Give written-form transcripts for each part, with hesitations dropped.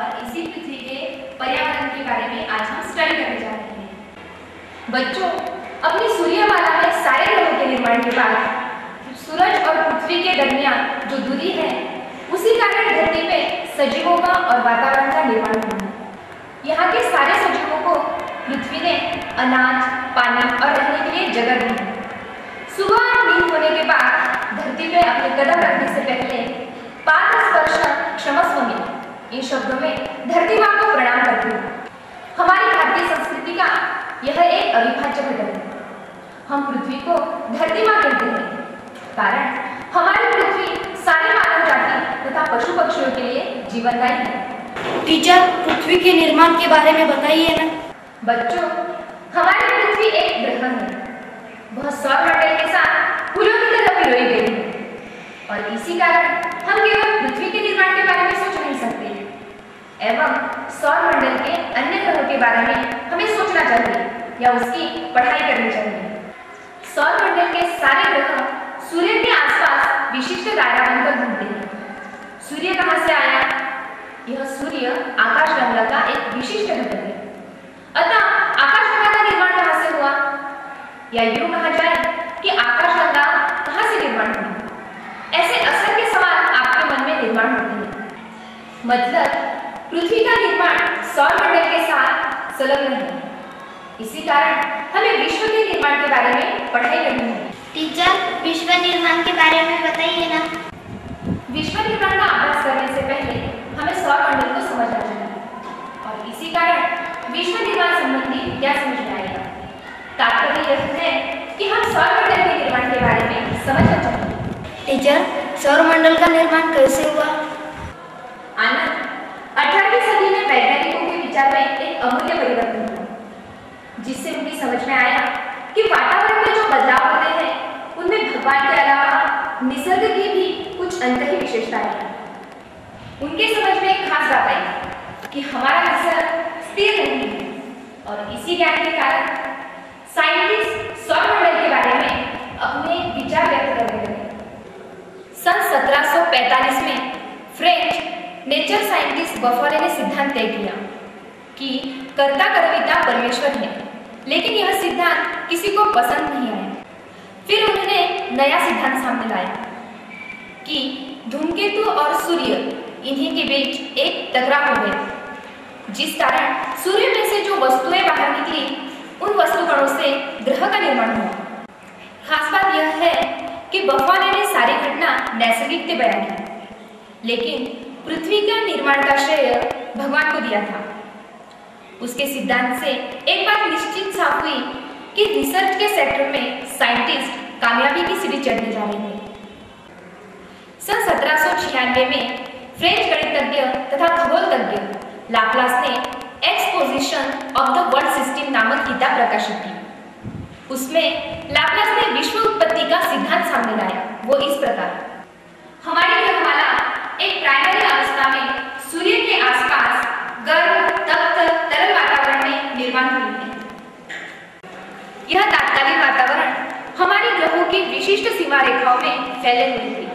और इसी पृथ्वी के पर्यावरण के बारे में आज हम स्टडी करने जा रहे हैं। बच्चों, अपनी सूर्यमाला में सारे ग्रहों के निर्माण के बाद सूरज और पृथ्वी के दरमियान जो दूरी है, उसी कारण धरती पे सजीवों का और वातावरण का निर्माण हुआ है। यहाँ के सारे सजीवों को पृथ्वी ने अनाज, पानी और रहने के लिए जगह दी है। सुबह नींद होने के बाद धरती पे अपने कदम रखने से पहले पाद स्पर्श क्षमस्व में इन शब्दों में धरती माँ को प्रणाम करती हूँ। हमारी भारतीय संस्कृति का यह एक अविभाज्य घटक है। हम पृथ्वी को धरती माँ कहते हैं, कारण हमारी पृथ्वी सारे मानव जाति तथा पशु पक्षियों के लिए जीवनदायी है। टीचर, पृथ्वी के निर्माण के बारे में बताइए ना। बच्चों, हमारी पृथ्वी एक ग्रह है। वह सौरमंडल के साथ फूलों की तरह पिरोई गई है और इसी कारण हम केवल पृथ्वी के निर्माण के बारे में सोच नहीं सकते एवं सौरमंडल के अन्य ग्रहों के बारे में हमें सोचना चाहिए या उसकी पढ़ाई करनी चाहिए। सौरमंडल के सारे ग्रह सूर्य के आसपास विशिष्ट दायरा बनकर घूमते हैं। सूर्य कहाँ से आया? यह सूर्य आकाशगंगा का एक विशिष्ट घटक है। अतः आकाशगंगा का निर्माण कहाँ से हुआ? या यूं कहा जाए कि आकाशगंगा कहाँ से निर्माण हुई? ऐसे असंख्य सवाल आपके मन में निर्माण होते हैं। मतलब पृथ्वी का निर्माण सौरमंडल के साथ संलग्न है। इसी कारण हमें विश्व के निर्माण के बारे में पढ़ाई करनी है। टीचर, विश्व निर्माण के बारे में बताइए ना। विश्व निर्माण का अभ्यास करने से पहले हमें सौरमंडल को समझना चाहिए और इसी कारण विश्व निर्माण संबंधी क्या समझ में आएगा। तात्पर्य यह है कि हम सौरमंडल के निर्माण के बारे में समझना चाहिए। टीचर, सौरमंडल का निर्माण कैसे हुआ? आनंद, 18वीं सदी में वैज्ञानिकों के विचार में एक अमूल्य परिवर्तन हुआ, जिससे उनकी समझ में आया कि वातावरण में जो बदलाव होते हैं उनमें भगवान के अलावा निसर्ग की भी कुछ अंतही विशेषताएं हैं। उनके समझ में एक खास बात आई कि हमारा निसर्ग स्थिर नहीं है और इसी ज्ञान के कारण साइंटिस्ट सौरमंडल के बारे में अपने विचार व्यक्त करने लगे। सन 1745 में फ्रेंच नेचर साइंटिस्ट बफोले ने सिद्धांत तय किया कि कर्ता कर्विता परमेश्वर है, लेकिन यह सिद्धांत किसी को पसंद नहीं आया। फिर उन्होंने नया सिद्धांत सामने लाया कि धूमकेतु और सूर्य इन्हीं के बीच एक टकराव हो गया, जिस कारण सूर्य में से जो वस्तुएं बाहर निकली उन वस्तुकणों से ग्रह का निर्माण हुआ। खास बात यह है कि बफोले ने सारी घटना नैसर्गिक बयान की, लेकिन पृथ्वी का निर्माण का श्रेय भगवान को दिया था। उसके सिद्धांत से एक बात निश्चित साफ हुई कि रिसर्च के सेक्टर में साइंटिस्ट कामयाबी की सीढ़ी चढ़ने जा रहे हैं। सन 1796 में फ्रेंच गणितज्ञ तथा खगोलतज्ञ लाप्लास ने exposition of the world system नामक किताब प्रकाशित की। उसमें लाप्लास ने विश्व उत्पत्ति का सिद्धांत सामने लाया। वो इस प्रकार: हमारी ग्रहमाला एक प्राइमरी अवस्था में सूर्य के आसपास गर्म, तप्त, तरल वातावरण में निर्माण हुई है। यह तात्कालिक वातावरण हमारे ग्रहों की विशिष्ट सीमा रेखाओं में फैले हुए थे,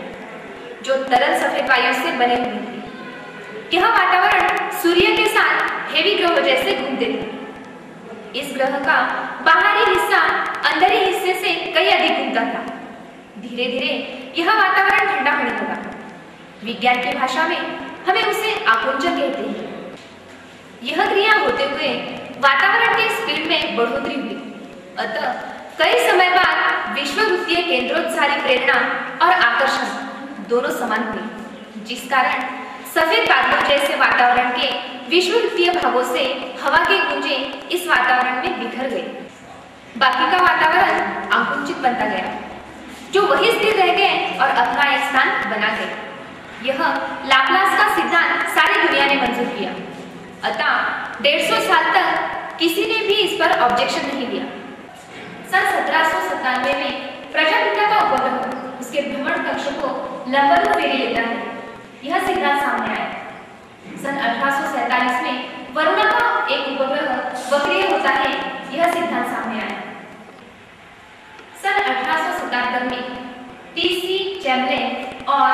जो तरल सफेद वायु से बने हुए थे। यह वातावरण सूर्य के साथ हेवी ग्रह जैसे घूमते थे। इस ग्रह का बाहरी हिस्सा अंदरी हिस्से से कई अधिक घूमता था। धीरे धीरे यह वातावरण ठंडा होने लगा। विज्ञान की भाषा में हमें उसे आकुंचन कहते हैं। यह क्रिया होते हुए वातावरण के स्पीड में बढ़ोतरी हुई। अतः कई समय बाद विश्ववृत्तीय केंद्रोत्सारी प्रेरणा और आकर्षण दोनों समान हुए, जिस कारण सफेद बादलों जैसे वातावरण के विश्ववृत्तीय भागों से हवा के गुंजे इस वातावरण में बिखर गए। बाकी का वातावरण आकुंचित बनता गया, जो वही स्थिर रह गए और अपना एक स्थान बना गए। यह लाप्लास का सिद्धांत सारी दुनिया ने मंजूर किया। अतः 150 साल तक किसी ने भी इस पर ऑब्जेक्शन नहीं दिया। सन 1797 में प्रजापिता का उपग्रह उसके भ्रमण कक्ष को लंबरूप फेरी लेता है। यह सिद्धांत सामने आया। सन 1847 में वरुणा का एक उपग्रह वक्रीय होता है। यह सिद्धांत सामने आया। सन 1877 में टी.सी. चैमलेन और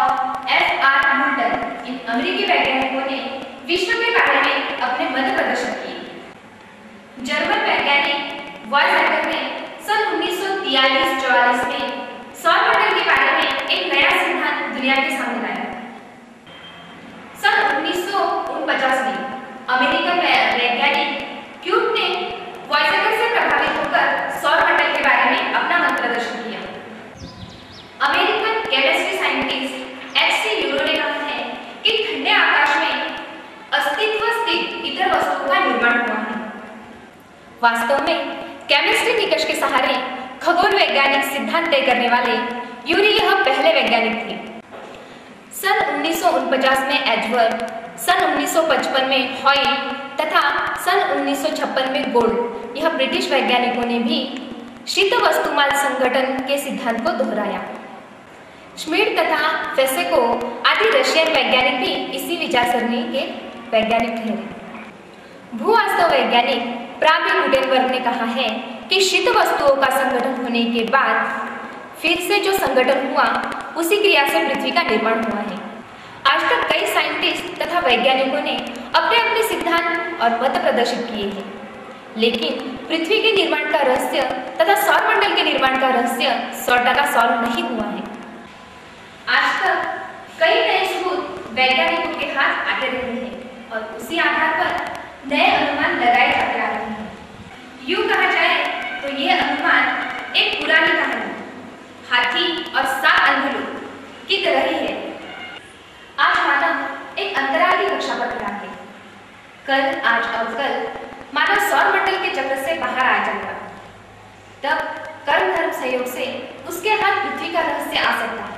एफ.आर. मुल्टन इन अमेरिकी वैज्ञानिकों ने विश्व के बारे में अपने मत प्रदर्शन किए। जर्मन वैज्ञानिक वॉयजेगर ने सन 1943-44 में सौरमंडल के बारे में एक नया सिद्धांत दुनिया के सामने लाया। सन 1949 में अमेरिकन वैज्ञानिक क्यूब ने वॉयजेगर से प्रभावित होकर सौरमंडल के बारे में अपना मत प्रदर्शन किया। American chemistry scientist H C. Urey ने कहा है कि ठंडे आकाश में अस्तित्व स्थित इतर वस्तुओं का निर्माण हुआ है। वास्तव में केमिस्ट्री निकष के सहारे खगोल वैज्ञानिक सिद्धांत तय करने वाले यूरी यह पहले वैज्ञानिक थे। सन 1949 में एजवर्थ, सन 1955 में हॉयल तथा सन 1956 में गोल्ड यह ब्रिटिश वैज्ञानिकों ने भी शीत वस्तुमाल संगठन के सिद्धांत को दोहराया। श्मिड तथा फेसेको आदि रशियन वैज्ञानिक भी इसी विचारसरणी के वैज्ञानिक ठहरे। भूवास्तव वैज्ञानिक प्राबी गुटेनबर्ग ने कहा है कि शीत वस्तुओं का संगठन होने के बाद फिर से जो संगठन हुआ उसी क्रिया से पृथ्वी का निर्माण हुआ है। आज तक कई साइंटिस्ट तथा वैज्ञानिकों ने अपने अपने सिद्धांत और मत प्रदर्शित किए हैं, लेकिन पृथ्वी के निर्माण का रहस्य तथा सौरमंडल के निर्माण का रहस्य 100% सॉल्व नहीं हुआ है। आज तक कई नए सबूत वैज्ञानिकों के हाथ आते रहे हैं और उसी आधार पर नए अनुमान लगाए जाते आ रहे हैं। यूं कहा जाए तो यह अनुमान एक पुरानी कहानी हाथी और 7 अंधे लोग की तरह ही है। आज मानव एक अंतराली कक्षा पर खड़ा है। कल, आज और कल मानव सौरमंडल के चक्र से बाहर आ जाएगा। तब कर्म धर्म सहयोग से उसके हाथ पृथ्वी का रहस्य आ सकता है।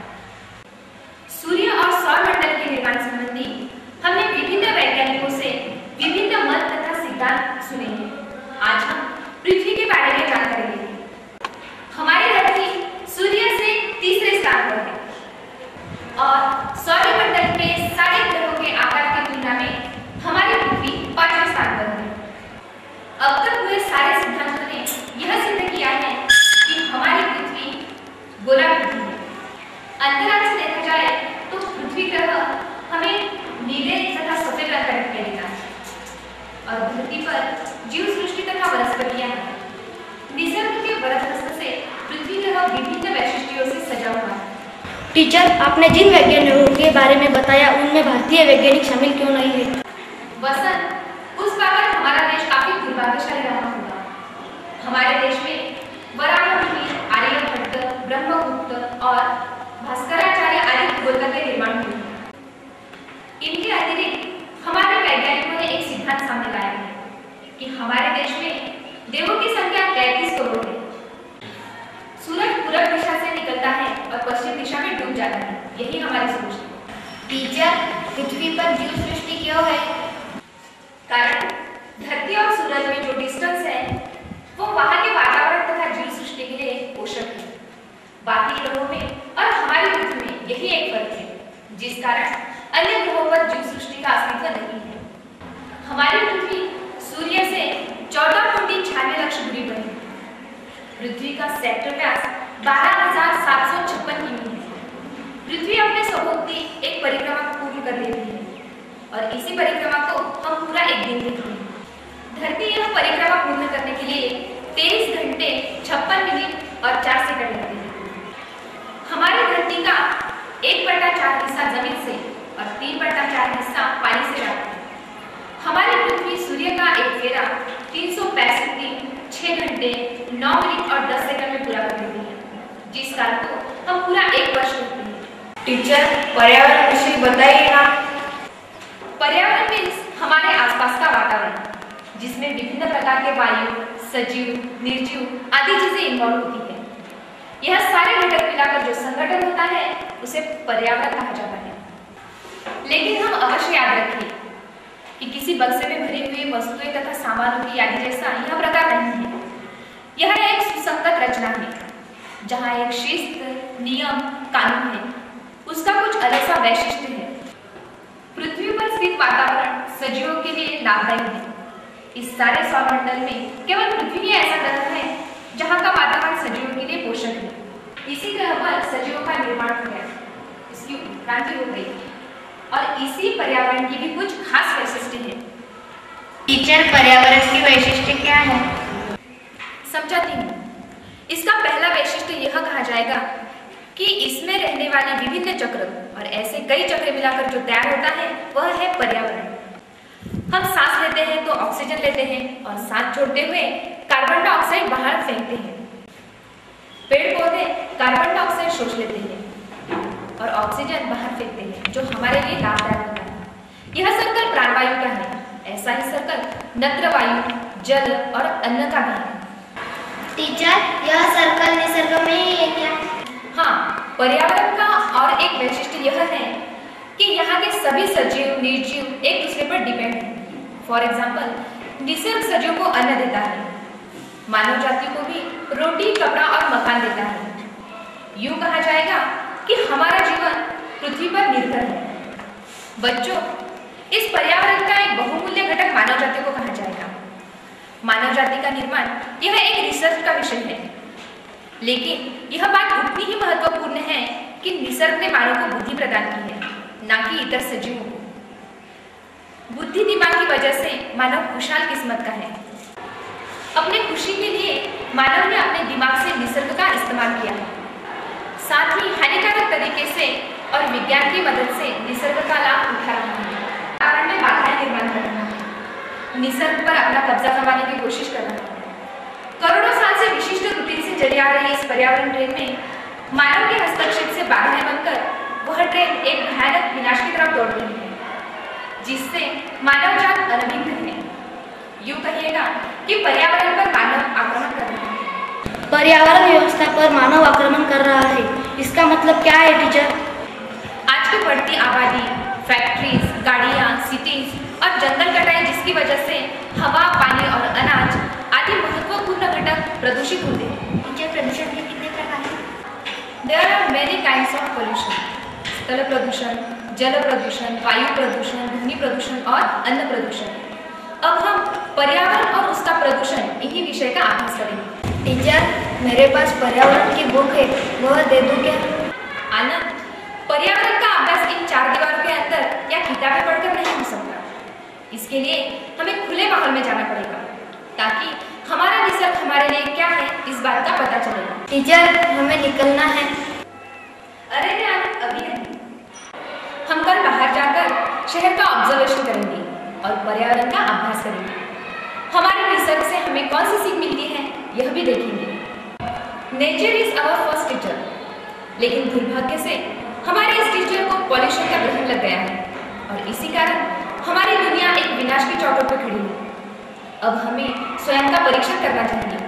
सूर्य और सौरमंडल के निर्माण संबंधी हमने विभिन्न वैज्ञानिकों से विभिन्न मत तथा सिद्धांत सुने हैं। आज हम पृथ्वी के बारे में जानकारी लेंगे। हमारी धरती सूर्य से तीसरे स्थान पर है और सौरमंडल के सारे ग्रहों के आकार की तुलना में हमारी पृथ्वी 5वें स्थान पर है। अब तक हुए सारे सिद्धांतों ने यह सिद्ध किया है कि हमारी पृथ्वी गोलाकृति है। अंतराल से देखा जाए तो पृथ्वी ग्रह हमें नीले तथा सफेद रंग का दिखाई देता है और धरती पर जीव सृष्टि तथा वनस्पतियां हैं। निसर्ग के वरद हस्त से पृथ्वी ग्रह विभिन्न वैशिष्ट्यों से सजा हुआ है। टीचर, आपने जिन वैज्ञानिकों के बारे में बताया उनमें भारतीय वैज्ञानिक शामिल क्यों नहीं है? वसंत, उस बाबत हमारा देश काफी दुर्भाग्यशाली रहा होगा। हमारे देश में वराहमिहिर, आर्यभट्ट, ब्रह्मगुप्त और भास्कराचार्य आदि खगोलज्ञ के निर्माण हुए हैं। इनके अतिरिक्त हमारे वैज्ञानिकों ने एक सिद्धांत सामने लाया है कि हमारे देश में देवों की संख्या 33 करोड़ है। सूरज पूरब दिशा से निकलता है और पश्चिम दिशा में डूब जाता है। यही हमारी सोच है। टीचर, पृथ्वी पर जीव सृष्टि क्यों है? कारण धरती और सूरज में जो डिस्टेंस है वो वहां के वातावरण तथा जीव सृष्टि के लिए पोषक है। बाकी ग्रहों में और हमारी पृथ्वी में यही एक फर्क है, जिस कारण अन्य ग्रहों पर जीव सृष्टि का अस्तित्व नहीं है। हमारी पृथ्वी सूर्य से 14.96 दूरी पर है। पृथ्वी का सेक्टर व्यास 12,756 किमी है। पृथ्वी अपने स्वभोक्ति एक परिक्रमा पूर्ण कर लेती है और इसी परिक्रमा को हम पूरा एक दिन देखते हैं। धरती यह परिक्रमा पूर्ण करने के लिए 23 घंटे 56 मिनट और 4 सेकंड लगते हैं। हमारी धरती का 1/4 हिस्सा जमीन से और 3/4 हिस्सा पानी से आता है। हमारी पृथ्वी सूर्य का एक फेरा 365 दिन 6 घंटे 9 मिनट और 10 सेकंड में पूरा कर देती है, जिस काल को हम पूरा एक वर्ष करते हैं। टीचर, पर्यावरण विषय बताइए ना। पर्यावरण मीन्स हमारे आसपास का वातावरण, जिसमें विभिन्न प्रकार के वायु, सजीव, निर्जीव आदि चीजें इन्वॉल्व होती है। यह सारे घटक मिलाकर जो संगठन होता है उसे पर्यावरण कहा जाता है। लेकिन हम अवश्य याद रखें कि किसी बक्से में भरी हुई वस्तुएं तथा सामानों की यादी जैसा यह प्रकार नहीं है। यह एक सुसंगत रचना है जहाँ एक शिस्त, नियम, कानून है। उसका कुछ अलग सा वैशिष्ट्य है। पृथ्वी पर स्थित वातावरण सजीवों के लिए लाभदायी है। इस सारे सौरमंडल में केवल पृथ्वी ही ऐसा ग्रह है जहाँ का वातावरण सजीवों के लिए पोषक है। इसी ग्रह पर सजीवों का निर्माण हो गया, इसकी उत्क्रांति हो गई। और इसी पर्यावरण की भी कुछ खास वैशिष्ट्य है। टीचर, पर्यावरण की वैशिष्ट्य क्या है? समझाती हूँ। इसका पहला वैशिष्ट्य यह कहा जाएगा कि इसमें रहने वाले विभिन्न चक्र और ऐसे कई चक्र मिलाकर जो तैयार होता है वह है पर्यावरण। हम सांस लेते हैं तो ऑक्सीजन लेते हैं और सांस छोड़ते हुए कार्बन डाइऑक्साइड बाहर फेंकते हैं। पेड़ पौधे कार्बन डाइऑक्साइड शोष लेते हैं और ऑक्सीजन बाहर फेंकते हैं, जो हमारे लिए लाभदायक होता है। यह सर्कल प्राणवायु का है। ऐसा ही सर्कल नत्रवायु, जल और अन्न का भी है। टीचर, यह सर्कल निसर्ग में ही है क्या? हाँ, पर्यावरण का और एक वैशिष्ट्य यह है कि यहाँ के सभी सजीव निर्जीव एक दूसरे पर डिपेंड है। फॉर एग्जाम्पल, निसर्ग सजीव को अन्न देता है, मानव जाति को भी रोटी, कपड़ा और मकान देता है। यूं कहा जाएगा कि हमारा जीवन पृथ्वी पर निर्भर है। बच्चों, इस पर्यावरण का एक बहुमूल्य घटक मानव जाति को कहा जाएगा। मानव जाति का निर्माण यह एक रिसर्च का विषय है, लेकिन यह बात उतनी ही महत्वपूर्ण है कि निसर्ग ने मानव को बुद्धि प्रदान की है, ना कि इतर सजीवों को। बुद्धि दिमाग की वजह से मानव खुशहाल किस्मत का है। अपने खुशी के लिए मानव ने अपने दिमाग से निसर्ग का इस्तेमाल किया है, साथ ही हानिकारक तरीके से और विज्ञान की मदद से निसर्ग का लाभ उठा रहा है। कारण में बाधाएं निर्माण कर रहा है, निसर्ग पर अपना कब्जा जमाने की कोशिश कर रहा है। करोड़ों साल से विशिष्ट रूटीन से चली आ रही इस पर्यावरण ट्रेन में मानव के हस्तक्षेप से बाधाएं बनकर वह ट्रेन एक भयानक विनाश की तरफ दौड़ रही है, जिससे मानव जात अनभिज्ञ है। यूं कहिएगा कि पर्यावरण पर मानव आक्रमण कर रहा है। पर्यावरण व्यवस्था पर मानव आक्रमण कर रहा है, इसका मतलब क्या है टीचर? आज की बढ़ती आबादी, फैक्ट्रीज, गाड़ियाँ, सिटीज और जंगल कटाई, जिसकी वजह से हवा, पानी और अनाज आदि महत्वपूर्ण घटक प्रदूषित होते हैं। टीचर, प्रदूषण के कितने प्रकार हैं? There are many kinds of pollution. स्थल प्रदूषण, जल प्रदूषण, वायु प्रदूषण, ध्वनि प्रदूषण और अन्न प्रदूषण। अब हम पर्यावरण और उसका प्रदूषण इन्हीं विषय का अभ्यास करेंगे। टीचर, मेरे पास पर्यावरण की बुक है, वह दे दूं क्या? आनंद, पर्यावरण का अभ्यास इन चार दीवारों के अंदर या किताबें पढ़कर नहीं हो सकता। इसके लिए हमें खुले माहौल में जाना पड़ेगा, ताकि हमारा निसर्ग हमारे लिए क्या है इस बात का पता चलेगा। टीचर, हमें निकलना है। अरे नहीं आनंद, अभी नहीं। हम कल बाहर जाकर शहर का ऑब्जर्वेशन करेंगे और पर्यावरण का अभ्यास करेंगे। हमारे निसर्ग से हमें कौन सी सीख मिलती है यह भी देखेंगे। Nature is our first teacher, लेकिन दुर्भाग्य से हमारे इस टीचर को पॉल्यूशन का ग्रहण लग गया है और इसी कारण हमारी दुनिया एक विनाश की चौखट पर खड़ी है। अब हमें स्वयं का परीक्षण करना चाहिए।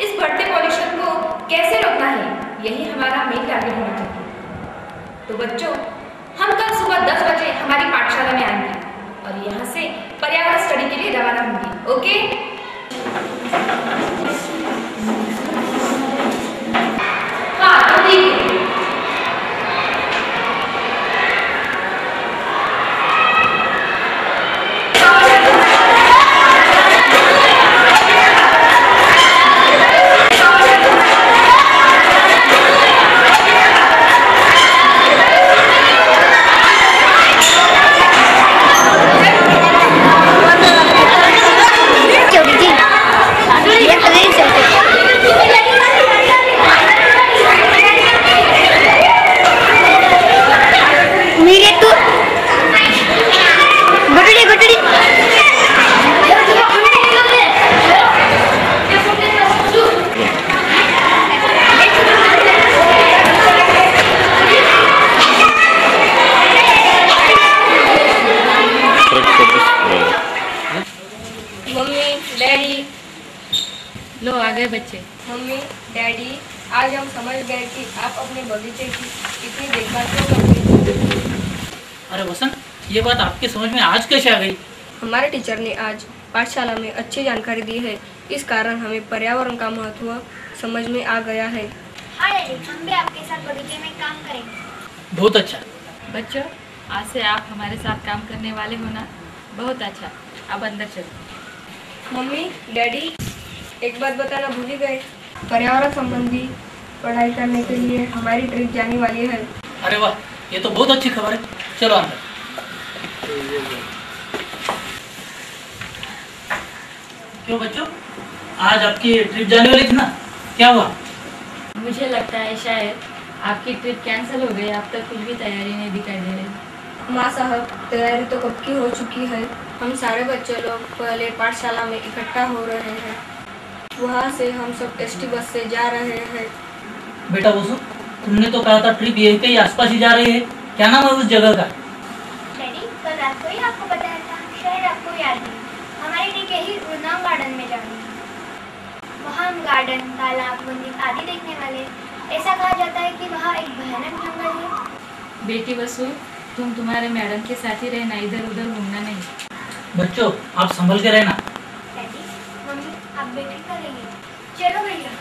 इस बढ़ते पॉल्यूशन को कैसे रोकना है, यही हमारा मेन टारगेट होना चाहिए। तो बच्चों, हम कल सुबह 10 बजे हमारी पाठशाला में आएंगे और यहाँ से पर्यावरण स्टडी के लिए रवाना होंगे। ओके? हाँ, तो ठीक है। लो आ गए बच्चे। मम्मी, डैडी, आज हम समझ गए कि आप अपने बगीचे की इतनी देखभाल क्यों करते हैं। अरे वसंत, ये बात आपके समझ में आज कैसे आ गई? हमारे टीचर ने आज पाठशाला में अच्छी जानकारी दी है, इस कारण हमें पर्यावरण का महत्व समझ में आ गया है। हाँ डैडी, हम भी आपके साथ बगीचे में काम करेंगे। बहुत अच्छा। बच्चों, आज से आप हमारे साथ काम करने वाले हो ना, बहुत अच्छा। अब अंदर चलो। मम्मी, डैडी, एक बात बताना भूल ही गए, पर्यावरण संबंधी पढ़ाई करने के लिए हमारी ट्रिप जाने वाली है। अरे वाह, ये तो बहुत अच्छी खबर है। चलो अंदर। क्यों बच्चों, आज आपकी ट्रिप जाने वाली थी ना, क्या हुआ? मुझे लगता है शायद आपकी ट्रिप कैंसिल हो गई। अब तक कुछ भी तैयारी नहीं दिखाई दे रही। माँ साहब, तैयारी तो कब की हो चुकी है। हम सारे बच्चे लोग पहले पाठशाला में इकट्ठा हो रहे हैं। वहाँ से हम सब एसटी बस से जा रहे हैं। बेटा वसु, तुमने तो कहा था ट्रिप यहीं पे ही आसपास ही जा रही है, क्या नाम है उस जगह का? डैडी, कल रात को ही आपको बताया था, शायद आपको याद नहीं। हमारी ट्रिप यही उड़नाव गार्डन में जानी है। वहाँ हम गार्डन, तालाब, मंदिर आदि देखने वाले। ऐसा कहा जाता है कि वहाँ एक भयानक जंगल है। बेटी वसु, तुम तुम्हारे मैडम के साथ ही रहना, इधर उधर घूमना नहीं। बच्चों आप संभल के रहना। डैडी, मम्मी, आप बेफिक्र रहिए। चलो भैया।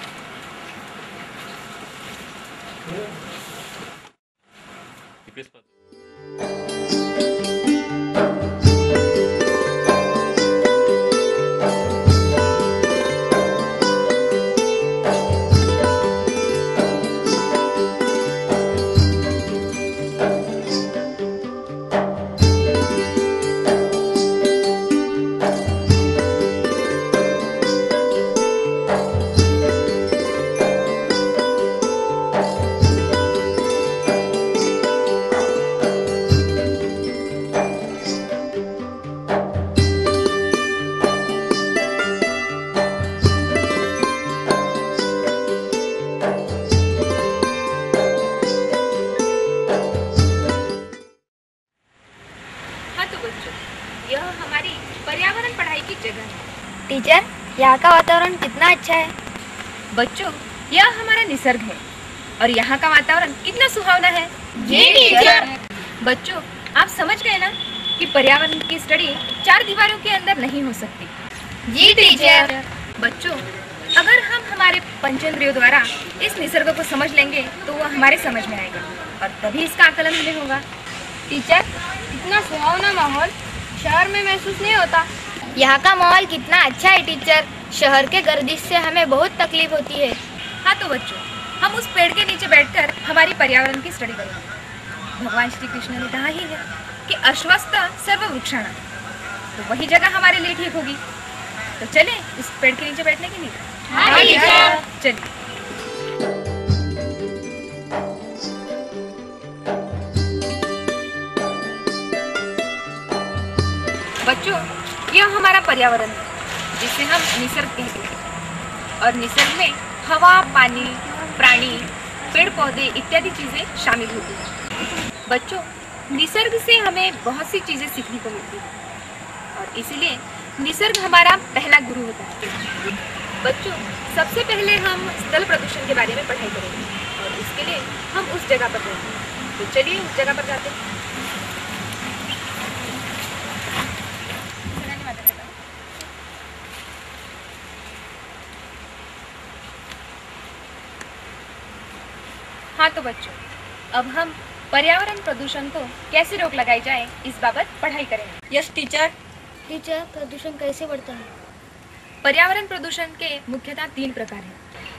यह हमारी पर्यावरण पढ़ाई की जगह है। टीचर, यहाँ का वातावरण कितना अच्छा है। बच्चों, यह हमारा निसर्ग है और यहाँ का वातावरण कितना सुहावना है। जी टीचर। बच्चों, आप समझ गए ना कि पर्यावरण की स्टडी 4 दीवारों के अंदर नहीं हो सकती। जी टीचर। बच्चों, अगर हम हमारे पंचेंद्रियों द्वारा इस निसर्ग को समझ लेंगे तो वह हमारे समझ में आएगा और तभी इसका आकलन हमें होगा। टीचर, इतना सुहावना माहौल शहर में महसूस नहीं होता। यहाँ का माहौल कितना अच्छा है टीचर। शहर के गर्दिश से हमें बहुत तकलीफ होती है। हाँ तो बच्चों, हम उस पेड़ के नीचे बैठकर हमारी पर्यावरण की स्टडी करेंगे। भगवान श्री कृष्ण ने कहा ही है कि अश्वस्थ सर्ववृक्षाणां, तो वही जगह हमारे लिए ठीक होगी। तो चलें उस पेड़ के नीचे बैठने के लिए। हाँ टीचर। चलिए। बच्चों, यह हमारा पर्यावरण है जिसे हम निसर्ग कहते हैं और निसर्ग में हवा, पानी, प्राणी, पेड़ पौधे इत्यादि चीजें शामिल होती हैं। बच्चों, निसर्ग से हमें बहुत सी चीजें सीखने को मिलती हैं और इसीलिए निसर्ग हमारा पहला गुरु होता है। बच्चों, सबसे पहले हम स्थल प्रदूषण के बारे में पढ़ाई करेंगे और इसके लिए हम उस जगह पर जाएंगे। तो चलिए उस जगह पर जाते हैं। हाँ तो बच्चों, अब हम पर्यावरण प्रदूषण को कैसे रोक लगाई जाए इस बाबत पढ़ाई करेंगे। Yes teacher. टीचर, प्रदूषण कैसे बढ़ता है। पर्यावरण प्रदूषण के मुख्यतः 3 प्रकार हैं: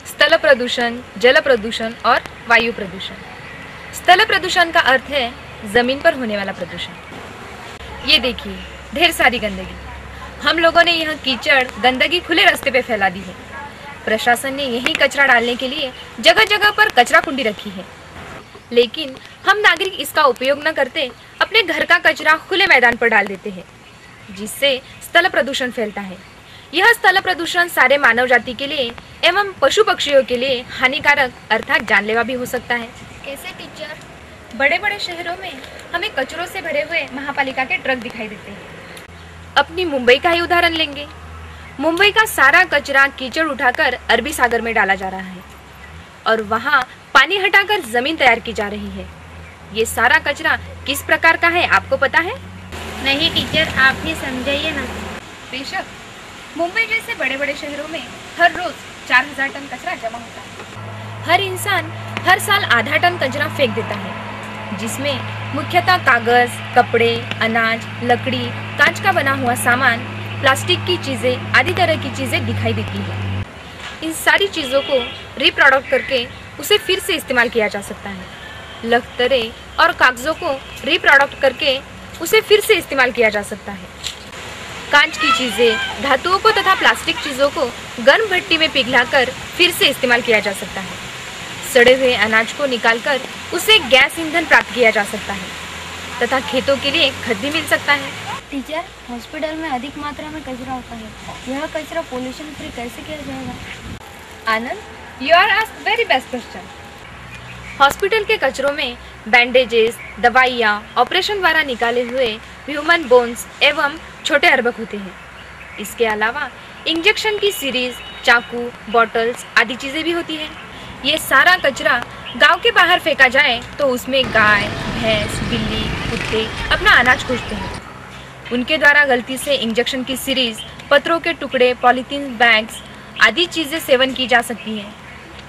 स्थल प्रदूषण, जल प्रदूषण और वायु प्रदूषण। स्थल प्रदूषण का अर्थ है जमीन पर होने वाला प्रदूषण। ये देखिए, ढेर सारी गंदगी। हम लोगों ने यह कीचड़, गंदगी खुले रास्ते पे फैला दी है। प्रशासन ने यही कचरा डालने के लिए जगह जगह पर कचरा कुंडी रखी है, लेकिन हम नागरिक इसका उपयोग न करते अपने घर का कचरा खुले मैदान पर डाल देते हैं, जिससे स्थल प्रदूषण फैलता है। यह स्थल प्रदूषण सारे मानव जाति के लिए एवं पशु पक्षियों के लिए हानिकारक अर्थात जानलेवा भी हो सकता है। कैसे टीचर। बड़े बड़े शहरों में हमें कचरों से भरे हुए महापालिका के ट्रक दिखाई देते हैं। अपनी मुंबई का ही उदाहरण लेंगे। मुंबई का सारा कचरा कीचड़ उठाकर अरबी सागर में डाला जा रहा है और वहाँ पानी हटाकर जमीन तैयार की जा रही है। ये सारा कचरा किस प्रकार का है आपको पता है? नहीं टीचर, आप ही समझाइए ना। बेशक, मुंबई जैसे बड़े बड़े शहरों में हर रोज 4000 टन कचरा जमा होता है। हर इंसान हर साल आधा टन कचरा फेंक देता है, जिसमें मुख्यतः कागज, कपड़े, अनाज, लकड़ी, कांच का बना हुआ सामान, प्लास्टिक की चीजें आदि तरह की चीजें दिखाई देती है। इन सारी चीजों को रिप्रोडक्ट करके उसे फिर से इस्तेमाल किया जा सकता है। लकतरे और कागजों को रिप्रोडक्ट करके उसे फिर से इस्तेमाल किया जा सकता है। कांच की चीज़ें, धातुओं को तथा प्लास्टिक चीज़ों को गर्म भट्टी में पिघलाकर फिर से इस्तेमाल किया जा सकता है। सड़े हुए अनाज को निकालकर उसे गैस ईंधन प्राप्त किया जा सकता है तथा खेतों के लिए खत भी मिल सकता है। टीचर, हॉस्पिटल में अधिक मात्रा में कचरा होता है, यह कचरा पोल्यूशन फ्री कैसे किया जाएगा? Anand, you are asked very best question. Hospital के कचरों में बैंडेजेस, दवाइयाँ, ऑपरेशन द्वारा निकाले हुए ह्यूमन बोन्स एवं छोटे अर्भक होते हैं। इसके अलावा इंजेक्शन की सीरीज, चाकू, बॉटल्स आदि चीज़ें भी होती हैं। ये सारा कचरा गांव के बाहर फेंका जाए तो उसमें गाय, भैंस, बिल्ली, कुत्ते अपना अनाज खोजते हैं। उनके द्वारा गलती से इंजेक्शन की सीरीज, पत्रों के टुकड़े, पॉलीथीन बैग्स आदि चीज़ें सेवन की जा सकती हैं,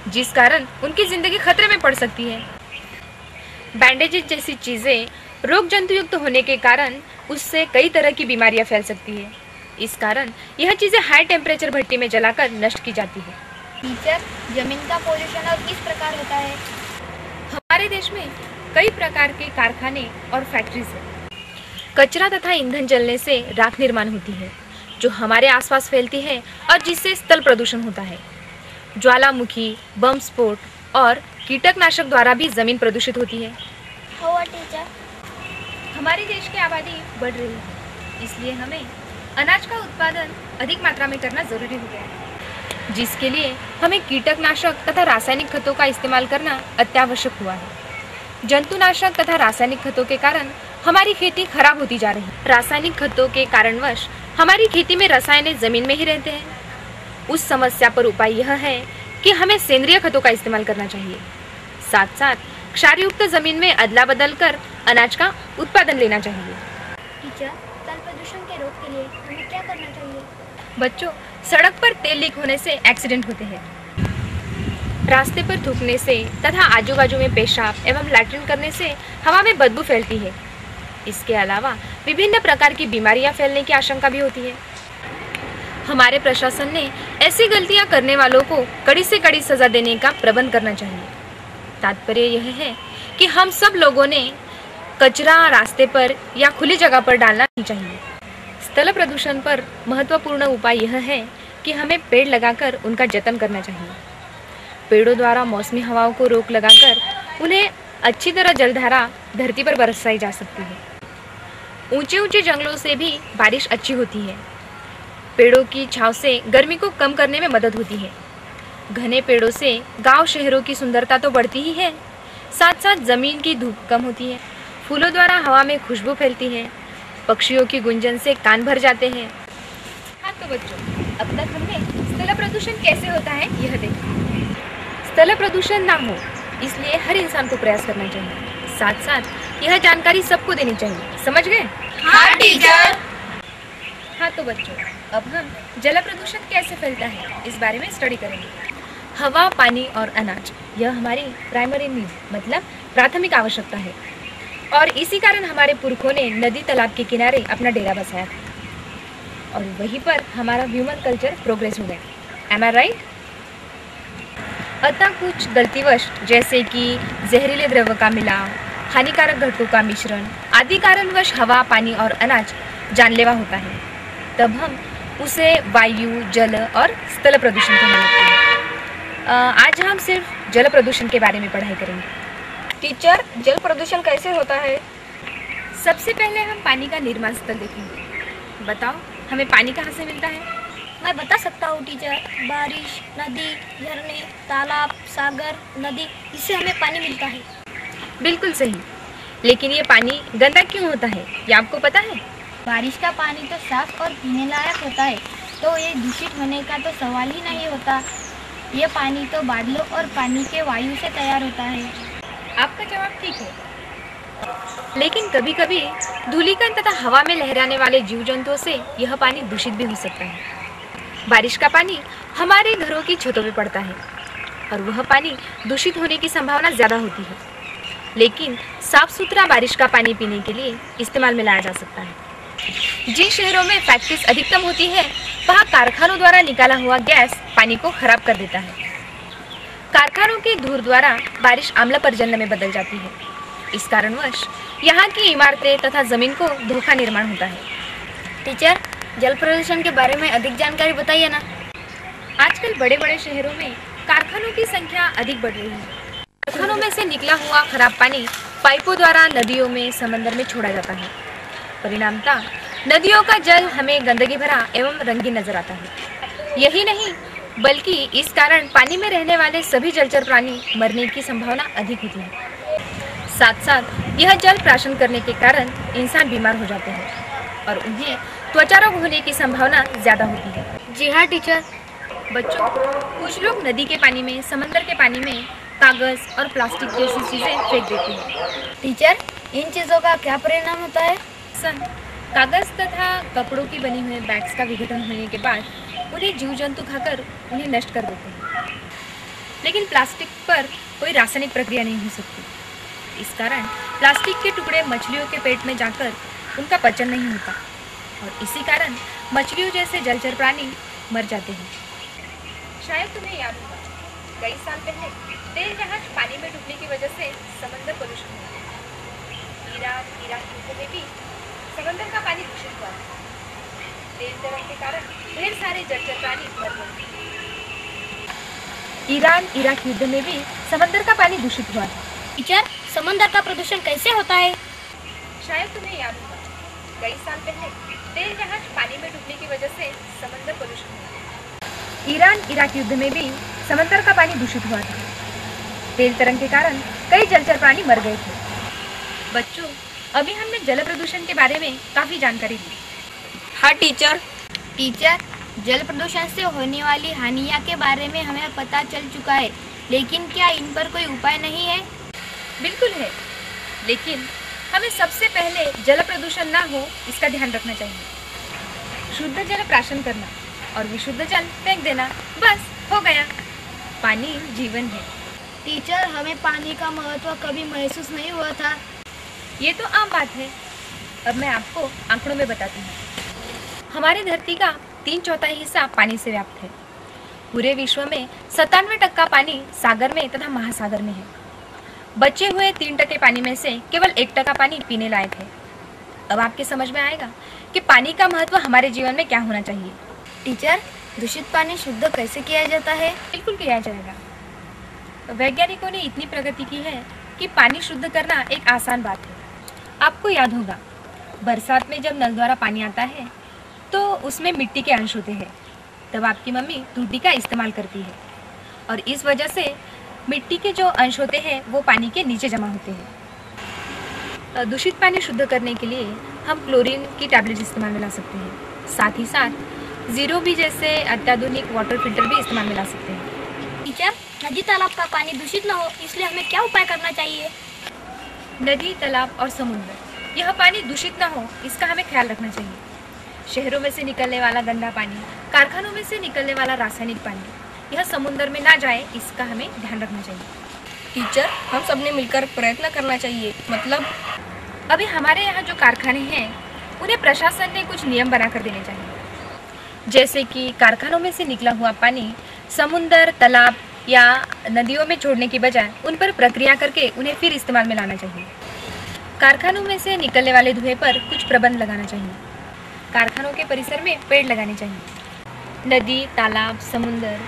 जिस कारण उनकी ज़िंदगी खतरे में पड़ सकती है। बैंडेजेस जैसी चीज़ें रोग जंतु युक्त होने के कारण उससे कई तरह की बीमारियां फैल सकती है। इस कारण यह चीज़ें हाई टेम्परेचर भट्टी में जलाकर नष्ट की जाती है। टीचर, जमीन का पोल्यूशन और किस प्रकार होता है? हमारे देश में कई प्रकार के कारखाने और फैक्ट्रीज हैं। कचरा तथा ईंधन जलने से राख निर्माण होती है, जो हमारे आसपास फैलती है और जिससे स्थल प्रदूषण होता है। ज्वालामुखी, बम स्फोट और कीटकनाशक द्वारा भी जमीन प्रदूषित होती है। हुआ टीचर? हमारे देश की आबादी बढ़ रही है, इसलिए हमें अनाज का उत्पादन अधिक मात्रा में करना जरूरी हो गया है, जिसके लिए हमें कीटकनाशक तथा रासायनिक खतों का इस्तेमाल करना अत्यावश्यक हुआ है। जंतुनाशक तथा रासायनिक खतों के कारण हमारी खेती खराब होती जा रही है। रासायनिक खतों के कारणवश हमारी खेती में रसायन जमीन में ही रहते हैं। उस समस्या पर उपाय यह है कि हमें सेंद्रिय खतों का इस्तेमाल करना चाहिए। साथ साथ क्षारयुक्त जमीन में अदला बदल कर अनाज का उत्पादन लेना चाहिए। टीचर, जल प्रदूषण के रोक के लिए हमें क्या करना चाहिए? बच्चों, सड़क पर तेल लीक होने से एक्सीडेंट होते हैं। रास्ते पर थूकने से तथा आजू बाजू में पेशाब एवं लैट्रिन करने से हवा में बदबू फैलती है। इसके अलावा विभिन्न प्रकार की बीमारियां फैलने की आशंका भी होती है। हमारे प्रशासन ने ऐसी गलतियां करने वालों को कड़ी से कड़ी सजा देने का प्रबंध करना चाहिए। तात्पर्य यह है कि हम सब लोगों ने कचरा रास्ते पर या खुली जगह पर डालना नहीं चाहिए। स्थल प्रदूषण पर महत्वपूर्ण उपाय यह है कि हमें पेड़ लगाकर उनका जतन करना चाहिए। पेड़ों द्वारा मौसमी हवाओं को रोक लगाकर उन्हें अच्छी तरह जलधारा धरती पर बरसाई जा सकती है। ऊंचे ऊंचे जंगलों से भी बारिश अच्छी होती है। पेड़ों की छांव से गर्मी को कम करने में मदद होती है। घने पेड़ों से गांव शहरों की सुंदरता तो बढ़ती ही है, साथ साथ जमीन की धूप कम होती है। फूलों द्वारा हवा में खुशबू फैलती है। पक्षियों की गुंजन से कान भर जाते हैं। हाँ तो बच्चों, अब तक हमने स्थल प्रदूषण कैसे होता है यह देखा। स्थल प्रदूषण ना हो इसलिए हर इंसान को प्रयास करना चाहिए। साथ साथ यह जानकारी सबको देनी चाहिए। समझ गए? हाँ टीचर। हाँ तो बच्चों, अब हम जल प्रदूषण कैसे फैलता है इस बारे में स्टडी करेंगे। हवा, पानी और अनाज यह हमारी प्राइमरी नीड मतलब प्राथमिक आवश्यकता है, और इसी कारण हमारे पुरखों ने नदी तालाब के किनारे अपना डेरा बसाया था और वहीं पर हमारा ह्यूमन कल्चर प्रोग्रेस हो गया। एम आई राइट? अतः कुछ गलतीवश जैसे कि जहरीले द्रव्य का मिलाव, हानिकारक घटकों का मिश्रण आदि कारणवश हवा, पानी और अनाज जानलेवा होता है, तब हम उसे वायु, जल और स्थल प्रदूषण कहने लगते हैं। आज हम सिर्फ जल प्रदूषण के बारे में पढ़ाई करेंगे। टीचर, जल प्रदूषण कैसे होता है? सबसे पहले हम पानी का निर्माण स्थल देखेंगे। बताओ, हमें पानी कहाँ से मिलता है? मैं बता सकता हूँ टीचर, बारिश, नदी, झरने, तालाब, सागर, नदी, इससे हमें पानी मिलता है। बिल्कुल सही, लेकिन ये पानी गंदा क्यों होता है, ये आपको पता है? बारिश का पानी तो साफ और पीने लायक होता है, तो ये दूषित होने का तो सवाल ही नहीं होता। ये पानी तो बादलों और पानी के वायु से तैयार होता है। आपका जवाब ठीक है, लेकिन कभी कभी धूलिकण तथा हवा में लहराने वाले जीव जंतुओं से यह पानी दूषित भी हो सकता है। बारिश का पानी हमारे घरों की छतों पे पड़ता है और वह पानी दूषित होने की संभावना ज़्यादा होती है, लेकिन साफ सुथरा बारिश का पानी पीने के लिए इस्तेमाल में लाया जा सकता है। जिन शहरों में फैक्ट्रीज अधिकतम होती है, वहाँ कारखानों द्वारा निकाला हुआ गैस पानी को खराब कर देता है। कारखानों के धूल द्वारा बारिश आम्ल पर्जन्य में बदल जाती है इस कारणवश यहाँ की इमारतें तथा जमीन को धोखा निर्माण होता है। टीचर, जल प्रदूषण के बारे में अधिक जानकारी बताइए ना। आजकल बड़े बड़े शहरों में कारखानों की संख्या अधिक बढ़ रही है। कारखानों में से निकला हुआ खराब पानी पाइपों द्वारा नदियों में, समंदर में छोड़ा जाता है। परिणामतः नदियों का जल हमें गंदगी भरा एवं रंगीन नजर आता है। यही नहीं बल्कि इस कारण पानी में रहने वाले सभी जलचर प्राणी मरने की संभावना अधिक होती है। साथ साथ यह जल प्राशन करने के कारण इंसान बीमार हो जाते हैं और उन्हें त्वचा रोग होने की संभावना ज्यादा होती है। जी हाँ टीचर। बच्चों, कुछ लोग नदी के पानी में, समंदर के पानी में कागज और प्लास्टिक जैसी चीजें फेंक देते हैं। टीचर, इन चीजों का क्या परिणाम होता है? कागज तथा कपड़ों की बनी हुई बैग्स का विघटन होने के बाद उन्हें जीव जंतु खाकर उन्हें नष्ट कर देते हैं। लेकिन प्लास्टिक पर कोई रासायनिक प्रक्रिया नहीं हो सकती। इस कारण प्लास्टिक के टुकड़े मछलियों के पेट में जाकर उनका पचन नहीं होता और इसी कारण मछलियों जैसे जलचर प्राणी मर जाते हैं। शायद तुम्हें याद होगा, कई साल पहले तेल जहाज पानी में डूबने की वजह से समंदर प्रदूषण हुआ। इराक युद्ध में भी समंदर का पानी दूषित हुआ। तेल तरंग के कारण ढेर सारे जलचर प्राणी मर गए। इराक युद्ध में भी समंदर का पानी दूषित हुआ। टीचर, समंदर का प्रदूषण कैसे होता है? शायद तुम्हें याद होगा, कई साल पहले तेल जहाज पानी में डूबने की वजह से समंदर प्रदूषण हुआ। इराक युद्ध में भी समंदर का पानी दूषित हुआ था। तेल तरंग के कारण कई जलचर प्राणी मर गए थे। बच्चों, अभी हमने जल प्रदूषण के बारे में काफी जानकारी दी। हाँ टीचर। टीचर, जल प्रदूषण से होने वाली हानियों के बारे में हमें पता चल चुका है, लेकिन क्या इन पर कोई उपाय नहीं है? बिल्कुल है, लेकिन हमें सबसे पहले जल प्रदूषण ना हो इसका ध्यान रखना चाहिए। शुद्ध जल प्राशन करना और विशुद्ध जल फेंक देना, बस हो गया। पानी जीवन है। टीचर, हमें पानी का महत्व कभी महसूस नहीं हुआ था। ये तो आम बात है। अब मैं आपको आंकड़ों में बताती हूँ। हमारी धरती का 3/4 हिस्सा पानी से व्याप्त है। पूरे विश्व में 97% पानी सागर में तथा महासागर में है। बचे हुए 3% पानी में से केवल 1% पानी पीने लायक है। अब आपके समझ में आएगा कि पानी का महत्व हमारे जीवन में क्या होना चाहिए। टीचर, दूषित पानी शुद्ध कैसे किया जाता है? बिल्कुल किया जाएगा। वैज्ञानिकों ने इतनी प्रगति की है कि पानी शुद्ध करना एक आसान बात है। आपको याद होगा, बरसात में जब नल द्वारा पानी आता है तो उसमें मिट्टी के अंश होते हैं। तब आपकी मम्मी टूटी का इस्तेमाल करती है और इस वजह से मिट्टी के जो अंश होते हैं वो पानी के नीचे जमा होते हैं। दूषित पानी शुद्ध करने के लिए हम क्लोरीन की टैबलेट इस्तेमाल में ला सकते हैं। साथ ही साथ जीरो बी जैसे अत्याधुनिक वाटर फिल्टर भी इस्तेमाल में ला सकते हैं। टीचर, नदी तालाब का पानी दूषित न हो इसलिए हमें क्या उपाय करना चाहिए? नदी, तालाब और समुद्र, यह पानी दूषित न हो इसका हमें ख्याल रखना चाहिए। शहरों में से निकलने वाला गंदा पानी, कारखानों में से निकलने वाला रासायनिक पानी, यह समुद्र में ना जाए इसका हमें ध्यान रखना चाहिए। टीचर, हम सबने मिलकर प्रयत्न करना चाहिए। मतलब अभी हमारे यहाँ जो कारखाने हैं उन्हें प्रशासन ने कुछ नियम बना कर देने चाहिए, जैसे कि कारखानों में से निकला हुआ पानी समुद्र, तालाब या नदियों में छोड़ने की बजाय उन पर प्रक्रिया करके उन्हें फिर इस्तेमाल में लाना चाहिए। कारखानों में से निकलने वाले धुएं पर कुछ प्रबंध लगाना चाहिए। कारखानों के परिसर में पेड़ लगाने चाहिए। नदी, तालाब, समुद्र,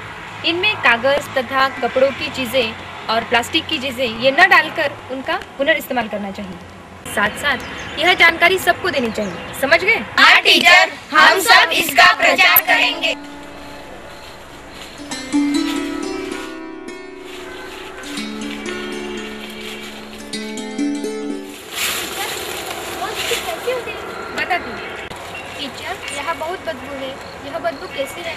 इनमें कागज तथा कपड़ों की चीज़ें और प्लास्टिक की चीज़ें ये न डालकर उनका पुनर्इस्तेमाल करना चाहिए। साथ साथ यह जानकारी सबको देनी चाहिए। समझ गए? हाँ टीचर, हम सब इसका प्रचार करेंगे। बता दूँ टीचर, यहाँ बहुत बदबू है। यह बदबू कैसी है?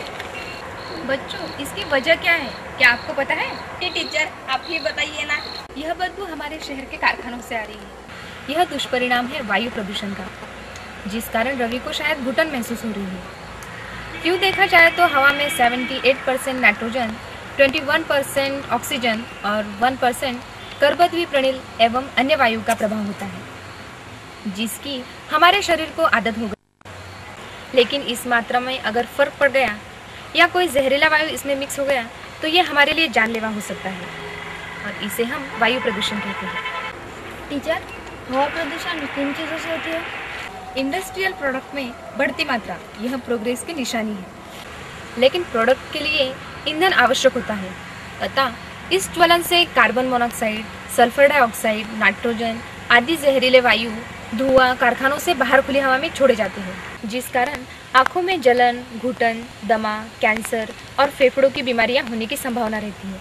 बच्चों, इसकी वजह क्या है, क्या आपको पता है? टीचर, आप ही बताइए ना। यह बदबू हमारे शहर के कारखानों से आ रही है। यह दुष्परिणाम है वायु प्रदूषण का, जिस कारण रवि को शायद घुटन महसूस हो रही है। क्यों देखा जाए तो हवा में 78% नाइट्रोजन, 21% ऑक्सीजन और 1% कर्बद्वीप प्रणील एवं अन्य वायु का प्रभाव होता है, जिसकी हमारे शरीर को आदत हो गई। लेकिन इस मात्रा में अगर फर्क पड़ गया या कोई जहरीला वायु इसमें मिक्स हो गया तो ये हमारे लिए जानलेवा हो सकता है और इसे हम वायु प्रदूषण कहते हैं। टीचर, हवा प्रदूषण किन चीज़ों से होती है? इंडस्ट्रियल प्रोडक्ट में बढ़ती मात्रा यह प्रोग्रेस की निशानी है, लेकिन प्रोडक्ट के लिए ईंधन आवश्यक होता है। अतः इस ज्वलन से carbon monoxide, sulphur dioxide, nitrogen आदि जहरीले वायु धुआं कारखानों से बाहर खुली हवा में छोड़े जाते हैं, जिस कारण आँखों में जलन, घुटन, दमा, कैंसर और फेफड़ों की बीमारियां होने की संभावना रहती है।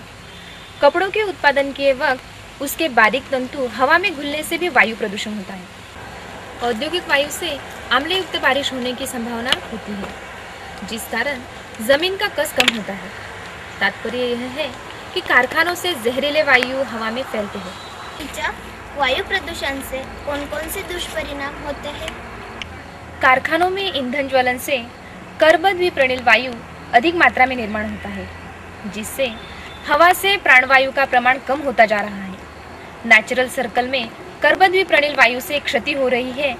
कपड़ों के उत्पादन के वक्त उसके बारीक तंतु हवा में घुलने से भी वायु प्रदूषण होता है। औद्योगिक वायु से आम्लयुक्त बारिश होने की संभावना होती है, जिस कारण जमीन का कस कम होता है। तात्पर्य यह है कि कारखानों से जहरीले वायु हवा में फैलते हैं। टीचर, वायु प्रदूषण से कौन कौन से दुष्परिणाम होते हैं? कारखानों में ईंधन ज्वलन से कर्बन विप्रणील वायु अधिक मात्रा में निर्माण होता है, जिससे हवा से प्राणवायु का प्रमाण कम होता जा रहा है। नेचुरल सर्कल में कर्बन विप्रणील वायु से क्षति हो रही है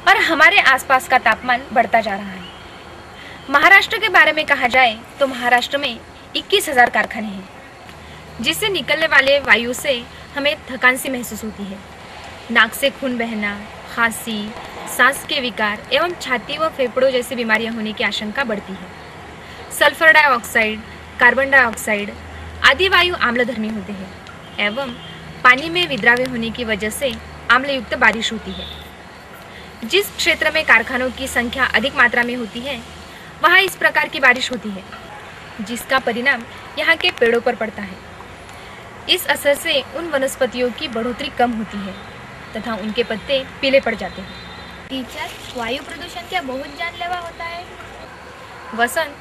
और हमारे आसपास का तापमान बढ़ता जा रहा है। महाराष्ट्र के बारे में कहा जाए तो महाराष्ट्र में 21,000 कारखाने हैं, जिससे निकलने वाले वायु से हमें थकान सी महसूस होती है। नाक से खून बहना, खांसी, सांस के विकार एवं छाती व फेफड़ों जैसी बीमारियां होने की आशंका बढ़ती है। सल्फर डाइऑक्साइड, कार्बन डाइऑक्साइड आदि वायु आम्लधर्मी होते हैं एवं पानी में विद्राव्य होने की वजह से आम्लयुक्त बारिश होती है। जिस क्षेत्र में कारखानों की संख्या अधिक मात्रा में होती है वहाँ इस प्रकार की बारिश होती है, जिसका परिणाम यहाँ के पेड़ों पर पड़ता है। इस असर से उन वनस्पतियों की बढ़ोतरी कम होती है तथा उनके पत्ते पीले पड़ जाते हैं। टीचर, वायु प्रदूषण क्या बहुत जानलेवा होता है? वसंत,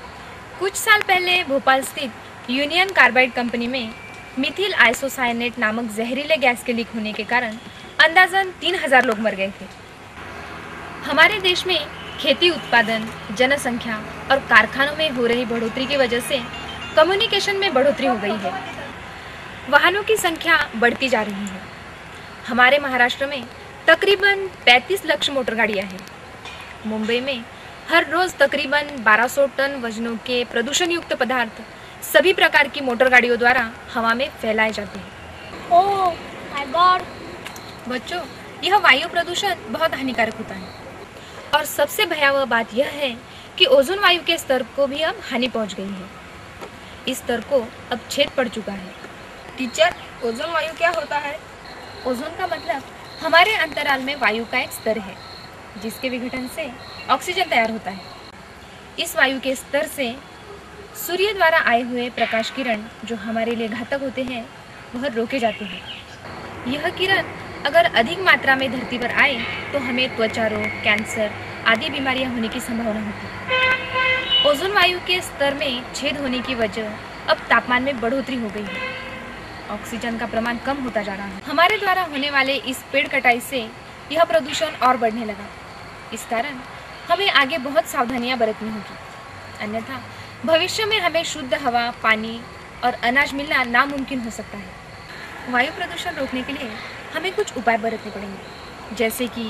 कुछ साल पहले भोपाल स्थित यूनियन कार्बाइड कंपनी में मिथिल आइसोसायनेट नामक जहरीले गैस के लीक होने के कारण अंदाजन 3,000 लोग मर गए थे। हमारे देश में खेती उत्पादन, जनसंख्या और कारखानों में हो रही बढ़ोतरी की वजह से कम्युनिकेशन में बढ़ोतरी हो गई है। वाहनों की संख्या बढ़ती जा रही है। हमारे महाराष्ट्र में तकरीबन 35 लाख मोटर गाड़ियाँ हैं। मुंबई में हर रोज़ तकरीबन 1200 टन वजनों के प्रदूषण युक्त पदार्थ सभी प्रकार की मोटर गाड़ियों द्वारा हवा में फैलाए जाते हैं। Oh my God! बच्चों, यह वायु प्रदूषण बहुत हानिकारक होता है और सबसे भयावह बात यह है कि ओजोन वायु के स्तर को भी अब हानि पहुंच गई है। इस स्तर को अब छेद पड़ चुका है। टीचर, ओजोन वायु क्या होता है? ओजोन का मतलब हमारे अंतराल में वायु का एक स्तर है, जिसके विघटन से ऑक्सीजन तैयार होता है। इस वायु के स्तर से सूर्य द्वारा आए हुए प्रकाश किरण जो हमारे लिए घातक होते हैं वह रोके जाते हैं। यह किरण अगर अधिक मात्रा में धरती पर आए तो हमें त्वचा रोग, कैंसर आदि बीमारियां होने की संभावना होती है। ओजोन वायु के स्तर में छेद होने की वजह अब तापमान में बढ़ोतरी हो गई है। ऑक्सीजन का प्रमाण कम होता जा रहा है। हमारे द्वारा होने वाले इस पेड़ कटाई से यह प्रदूषण और बढ़ने लगा। इस कारण हमें आगे बहुत सावधानियां बरतनी होगी, अन्यथा भविष्य में हमें शुद्ध हवा, पानी और अनाज मिलना नामुमकिन हो सकता है। वायु प्रदूषण रोकने के लिए हमें कुछ उपाय बरतने पड़ेंगे, जैसे कि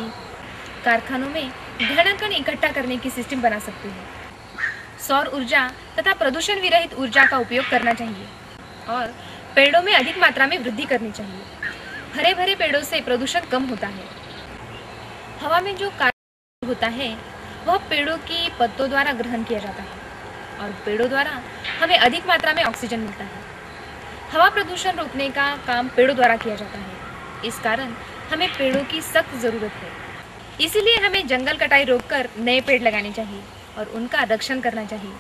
कारखानों में घन कण इकट्ठा करने की सिस्टम बना सकते हैं, सौर ऊर्जा तथा प्रदूषण विरहित ऊर्जा का उपयोग करना चाहिए और पेड़ों में अधिक मात्रा में वृद्धि करनी चाहिए। हरे भरे पेड़ों से प्रदूषण कम होता है। हवा में जो कार्बन होता है वह पेड़ों की पत्तों द्वारा ग्रहण किया जाता है और पेड़ों द्वारा हमें अधिक मात्रा में ऑक्सीजन मिलता है। हवा प्रदूषण रोकने का काम पेड़ों द्वारा किया जाता है। इस कारण हमें पेड़ों की सख्त ज़रूरत है। इसीलिए हमें जंगल कटाई रोककर नए पेड़ लगाने चाहिए और उनका रक्षण करना चाहिए।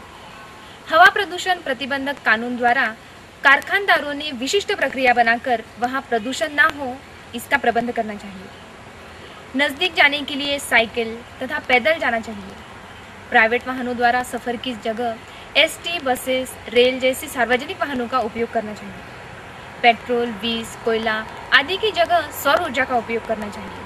हवा प्रदूषण प्रतिबंधक कानून द्वारा कारखानदारों ने विशिष्ट प्रक्रिया बनाकर वहां प्रदूषण ना हो इसका प्रबंध करना चाहिए। नज़दीक जाने के लिए साइकिल तथा पैदल जाना चाहिए। प्राइवेट वाहनों द्वारा सफ़र की जगह एसटी, बसेस, रेल जैसी सार्वजनिक वाहनों का उपयोग करना चाहिए। पेट्रोल, बीज, कोयला आदि की जगह सौर ऊर्जा का उपयोग करना चाहिए।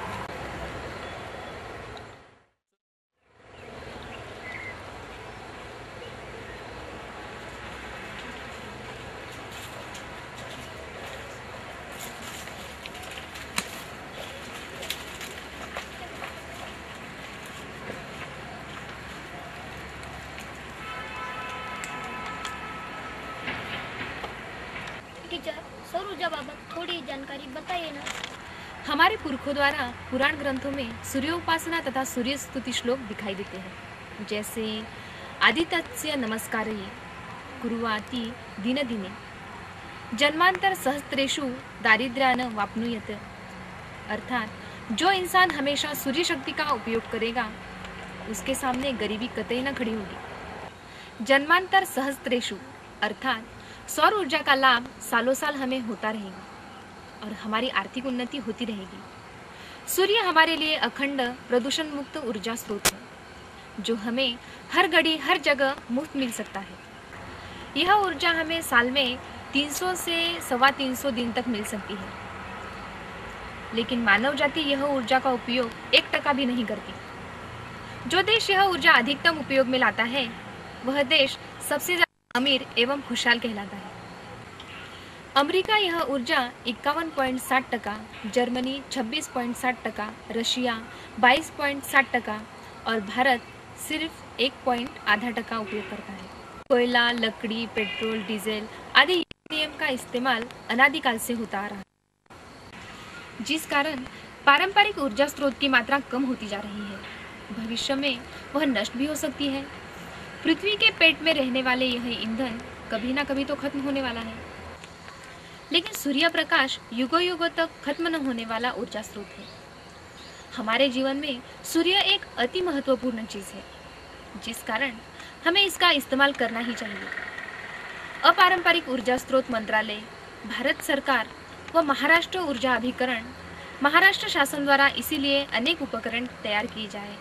टीचर, सौर ऊर्जा बाबत थोड़ी जानकारी बताइए ना। हमारे पुरखों द्वारा पुराण ग्रंथों में सूर्योपासना तथा सूर्य स्तुति श्लोक दिखाई देते हैं, जैसे आदित्यस्य नमस्कारे कुर्वाति दिन दिने जन्मांतर सहस्त्रेषु दारिद्र्यान वाप्नुयत। अर्थात जो इंसान हमेशा सूर्य शक्ति का उपयोग करेगा उसके सामने गरीबी कतई न खड़ी होगी। जन्मांतर सहस्त्रेषु अर्थात सौर ऊर्जा का लाभ सालों साल हमें होता रहेगा और हमारी आर्थिक उन्नति होती रहेगी। सूर्य हमारे लिए अखंड प्रदूषण मुक्त ऊर्जा स्रोत है, जो हमें हर घड़ी हर जगह मुफ्त मिल सकता है। यह ऊर्जा हमें साल में 300 से 325 दिन तक मिल सकती है, लेकिन मानव जाति यह ऊर्जा का उपयोग 1% भी नहीं करती। जो देश यह ऊर्जा अधिकतम उपयोग में लाता है वह देश सबसे ज्यादा अमीर एवं खुशहाल कहलाता है। अमेरिका यह ऊर्जा 51.60%, जर्मनी 26.60%, रशिया 22.60% और भारत सिर्फ 1.8% उपयोग करता है। कोयला, लकड़ी, पेट्रोल, डीजल आदि यूरेनियम का इस्तेमाल अनादिकाल से होता आ रहा है, जिस कारण पारंपरिक ऊर्जा स्रोत की मात्रा कम होती जा रही है। भविष्य में वह नष्ट भी हो सकती है। पृथ्वी के पेट में रहने वाले यह ईंधन कभी ना कभी तो खत्म होने वाला है, लेकिन सूर्य प्रकाश युगों युगों तक खत्म न होने वाला ऊर्जा स्रोत है। हमारे जीवन में सूर्य एक अति महत्वपूर्ण चीज है, जिस कारण हमें इसका इस्तेमाल करना ही चाहिए। अपारंपरिक ऊर्जा स्रोत मंत्रालय, भारत सरकार व महाराष्ट्र ऊर्जा अभिकरण, महाराष्ट्र शासन द्वारा इसीलिए अनेक उपकरण तैयार किए जाए।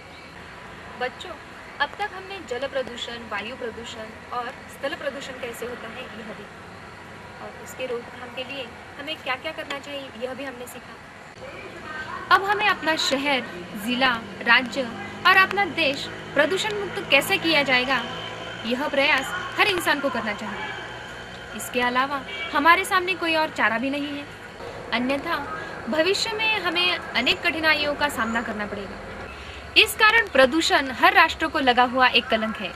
बच्चों, अब तक हमने जल प्रदूषण, वायु प्रदूषण और स्थल प्रदूषण कैसे होता है यह देखा, और उसके रोकथाम के लिए हमें क्या क्या करना चाहिए यह भी हमने सीखा। अब हमें अपना शहर, जिला, राज्य और अपना देश प्रदूषण मुक्त कैसे किया जाएगा, यह प्रयास हर इंसान को करना चाहिए। इसके अलावा हमारे सामने कोई और चारा भी नहीं है, अन्यथा भविष्य में हमें अनेक कठिनाइयों का सामना करना पड़ेगा। इस कारण प्रदूषण हर राष्ट्र को लगा हुआ एक कलंक है।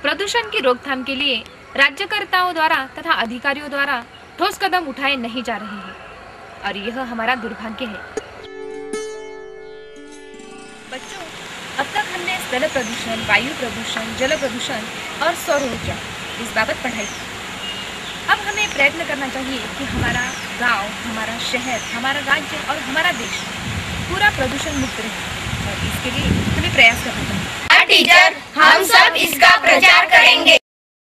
प्रदूषण की रोकथाम के लिए राज्यकर्ताओं द्वारा तथा अधिकारियों द्वारा ठोस कदम उठाए नहीं जा रहे हैं, और यह हमारा दुर्भाग्य है। बच्चों, अब तक हमने स्थल प्रदूषण, वायु प्रदूषण, जल प्रदूषण और सौर ऊर्जा इस बाबत पढ़ाई की। अब हमें प्रयत्न करना चाहिए कि हमारा गांव, हमारा शहर, हमारा राज्य और हमारा देश पूरा प्रदूषण मुक्त रहे, और इसके लिए हमें प्रयास करना चाहिए। टीचर, हम सब इसका प्रचार करेंगे।